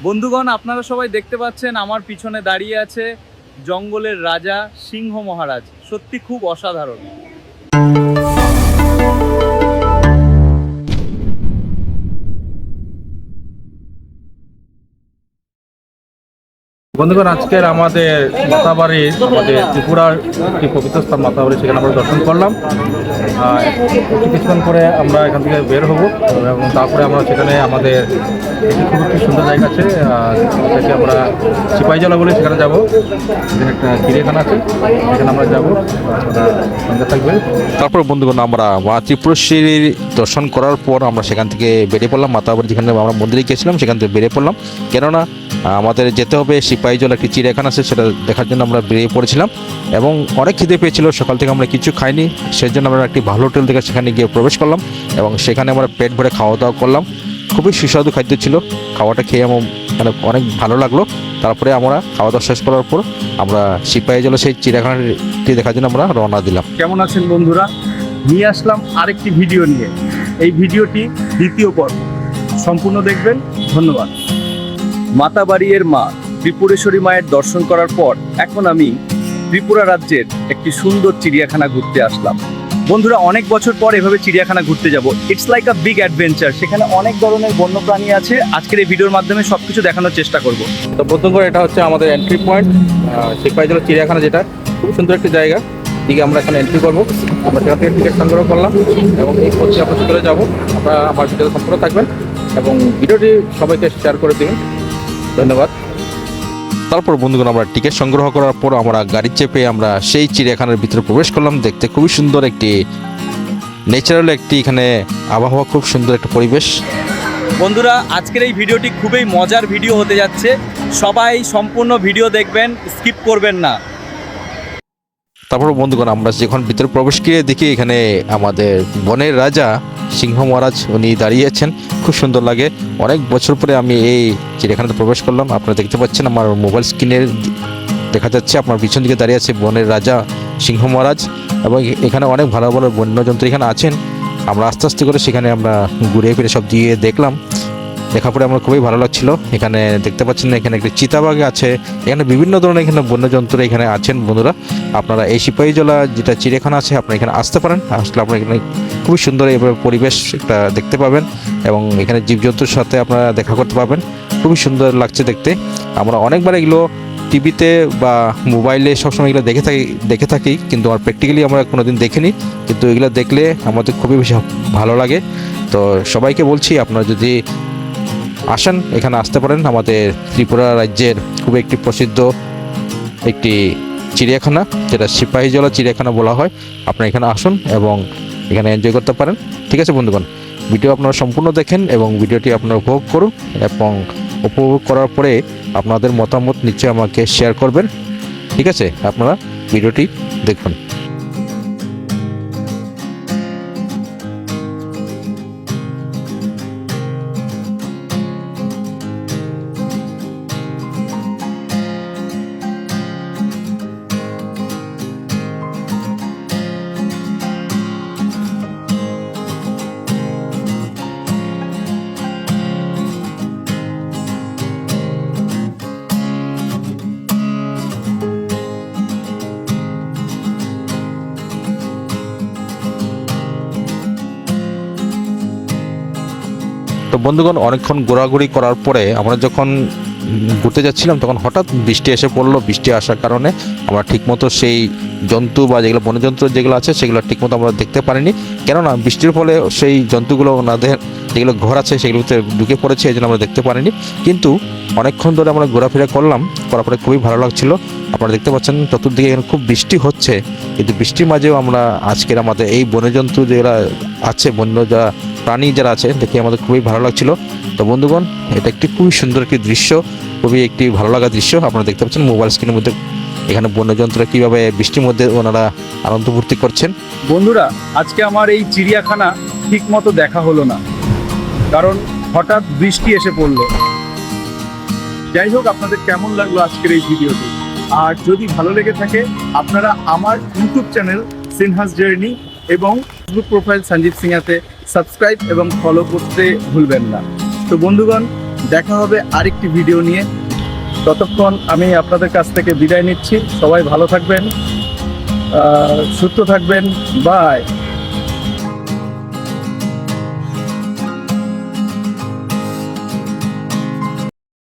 বন্ধুগণ, আপনারা সবাই দেখতে পাচ্ছেন আমার পিছনে দাঁড়িয়ে আছে জঙ্গলের রাজা সিংহ মহারাজ। সত্যি খুব অসাধারণ। বন্ধুগণ, আজকের আমাদের মাতাবাড়ির ত্রিপুরার একটি পবিত্র স্থান মাতাবাড়ি, সেখানে আমরা দর্শন করলাম। একটু কিছুক্ষণ পরে আমরা এখান থেকে বের হব এবং তারপরে আমরা সেখানে আমাদের একটি সুন্দর জায়গা আছে, সেটাকে আমরা সিপাহীজলা বলে সেখানে যাব। এখানে একটা চিড়িয়াখানা আছে, সেখানে আমরা যাবো, সঙ্গে থাকবে। তারপর বন্ধুগণ, আমরা মা ত্রিপুরেশ্বরীর দর্শন করার পর আমরা সেখান থেকে বেরিয়ে পড়লাম। মাতাবাড়ি যেখানে আমরা মন্দিরে গিয়েছিলাম সেখান থেকে বেরিয়ে পড়লাম, কেননা আমাদের যেতে হবে সিপাহীজলা, একটি চিড়িয়াখানা আছে, সেটা দেখার জন্য আমরা বেরিয়ে পড়েছিলাম। এবং অনেক খিদে পেয়েছিল, সকাল থেকে আমরা কিছু খাইনি, সেই জন্য আমরা একটি ভালো হোটেল থেকে সেখানে গিয়ে প্রবেশ করলাম এবং সেখানে আমরা পেট ভরে খাওয়া দাওয়া করলাম। খুবই সুস্বাদু খাদ্য ছিল, খাওয়াটা খেয়ে আমার মানে অনেক ভালো লাগলো। তারপরে আমরা খাওয়া দাওয়া শেষ করার পর আমরা সিপাহীজলা সেই চিড়িয়াখানাটি দেখার জন্য আমরা রওনা দিলাম। কেমন আছেন বন্ধুরা? নিয়ে আসলাম আরেকটি ভিডিও নিয়ে। এই ভিডিওটি দ্বিতীয় পর্ব, সম্পূর্ণ দেখবেন। ধন্যবাদ। মাতাবাড়ির মা ত্রিপুরেশ্বরী মায়ের দর্শন করার পর এখন আমি ত্রিপুরা রাজ্যের একটি সুন্দর চিড়িয়াখানা ঘুরতে আসলাম। বন্ধুরা, অনেক বছর পর এভাবে চিড়িয়াখানা ঘুরতে যাব। It's like a big adventure. সেখানে অনেক ধরনের বন্যপ্রাণী আছে। আজকের এই ভিডিওর মাধ্যমে সবকিছু দেখানোর চেষ্টা করব। তো বন্ধুগণ, এটা হচ্ছে আমাদের এন্ট্রি পয়েন্ট, সিপাহীজলা চিড়িয়াখানা, যেটা খুব সুন্দর একটি জায়গা। ঠিক আমরা এখানে এন্ট্রি করবো, আমরা সেখান থেকে টিকিট সংগ্রহ করলাম এবং এই পথে আমরা চলে যাবো। আপনারা আমার ভিডিওতে সম্পূর্ণ থাকবেন এবং ভিডিওটি সবাইকে শেয়ার করে দিন। ধন্যবাদ। তারপর বন্ধুগণ, আমরা টিকিট সংগ্রহ করার পর আমরা গাড়ি চেপে আমরা সেই চিড়িয়াখানার ভিতরে প্রবেশ করলাম। দেখতে খুবই সুন্দর একটি ন্যাচারাল একটি এখানে আবহাওয়া, খুব সুন্দর একটা পরিবেশ। বন্ধুরা, আজকের এই ভিডিওটি খুবই মজার ভিডিও হতে যাচ্ছে। সবাই সম্পূর্ণ ভিডিও দেখবেন, স্কিপ করবেন না। তারপর বন্ধুগণ, আমরা যখন ভিতরে প্রবেশ করে দেখি এখানে আমাদের বনের রাজা সিংহ মহারাজ উনি দাঁড়িয়েছেন। খুব সুন্দর লাগে। অনেক বছর পরে আমি এই চিড়িয়াখানাতে প্রবেশ করলাম। আপনারা দেখতে পাচ্ছেন আমার মোবাইল স্ক্রিনে দেখা যাচ্ছে আপনার পিছন দিকে দাঁড়িয়ে আছে বনের রাজা সিংহ মহারাজ এবং এখানে অনেক ভালো ভালো বন্যজন্তু এখানে আছেন। আমরা আস্তে আস্তে করে সেখানে আমরা ঘুরে ফিরে সব দিয়ে দেখলাম। দেখার পরে আমার খুবই ভালো লাগছিল। এখানে দেখতে পাচ্ছেন এখানে একটি চিতাবাঘ আছে, এখানে বিভিন্ন ধরনের এখানে বন্যজন্তুরা এখানে আছেন। বন্ধুরা, আপনারা এই সিপাহীজলা যেটা চিড়িয়াখানা আছে, আপনারা এখানে আসতে পারেন। আসলে আপনারা এখানে খুবই সুন্দর এভাবে পরিবেশ একটা দেখতে পাবেন এবং এখানে জীবজন্তুর সাথে আপনারা দেখা করতে পারবেন। খুবই সুন্দর লাগছে দেখতে। আমরা অনেকবার এগুলো টিভিতে বা মোবাইলে সবসময় এগুলো দেখে থাকি, কিন্তু আমার প্র্যাকটিক্যালি আমরা কোনোদিন দেখিনি। কিন্তু এগুলো দেখলে আমাদের খুবই বেশি ভালো লাগে। তো সবাইকে বলছি, আপনারা যদি আসেন এখানে আসতে পারেন। আমাদের ত্রিপুরা রাজ্যের খুব একটি প্রসিদ্ধ একটি চিড়িয়াখানা, যেটা সিপাহীজলা চিড়িয়াখানা বলা হয়। আপনারা এখানে আসুন এবং এখানে এনজয় করতে পারেন। ঠিক আছে বন্ধুগণ, ভিডিও আপনারা সম্পূর্ণ দেখেন এবং ভিডিওটি আপনারা উপভোগ করুন এবং উপভোগ করার পরে আপনাদের মতামত নিশ্চয়ই আমাকে শেয়ার করবেন। ঠিক আছে, আপনারা ভিডিওটি দেখুন। তো বন্ধুগণ, অনেকক্ষণ ঘোরাঘুরি করার পরে আমরা যখন ঘুরতে যাচ্ছিলাম তখন হঠাৎ বৃষ্টি এসে পড়লো। বৃষ্টি আসার কারণে আমরা ঠিকমতো সেই জন্তু বা যেগুলো বন্যজন্তু যেগুলো আছে সেগুলো ঠিকমতো আমরা দেখতে পারিনি, কেননা বৃষ্টির ফলে সেই জন্তুগুলো ওনাদের যেগুলো ঘর আছে সেগুলোতে ঢুকে পড়েছে, এই জন্য আমরা দেখতে পারিনি। কিন্তু অনেকক্ষণ ধরে আমরা ঘোরাফেরা করার পরে খুবই ভালো লাগছিল। আপনারা দেখতে পাচ্ছেন চতুর্দিকে এখানে খুব বৃষ্টি হচ্ছে, কিন্তু বৃষ্টির মাঝেও আমরা আজকের আমাদের এই বন্যজন্তু যেগুলো আছে, বন্য যা প্রাণী যারা আছে, দেখে আমাদের খুবই ভালো লাগছিল। তো বন্ধুগণ, এটা একটি খুবই সুন্দর একটি দৃশ্য, খুবই একটি ভালো লাগা দৃশ্য। আপনারা দেখতে পাচ্ছেন মোবাইল স্ক্রিনের মধ্যে এখানে বন্যজন্তুরা কীভাবে বৃষ্টির মধ্যে ওনারা আনন্দ ফুর্তি করছেন। বন্ধুরা, আজকে আমার এই চিড়িয়াখানা ঠিক মতো দেখা হলো না, কারণ হঠাৎ বৃষ্টি এসে পড়লো। যাই হোক, আপনাদের কেমন লাগলো আজকের এই ভিডিওটি? আর যদি ভালো লেগে থাকে, আপনারা আমার ইউটিউব চ্যানেল সিনহাস জার্নি এবং ফেসবুক প্রোফাইল সঞ্জীব সিংহাতে সাবস্ক্রাইব এবং ফলো করতে ভুলবেন না। তো বন্ধুগণ, দেখা হবে আরেকটি ভিডিও নিয়ে। ততক্ষণ আমি আপনাদের কাছ থেকে বিদায় নিচ্ছি। সবাই ভালো থাকবেন, সুস্থ থাকবেন। বাই।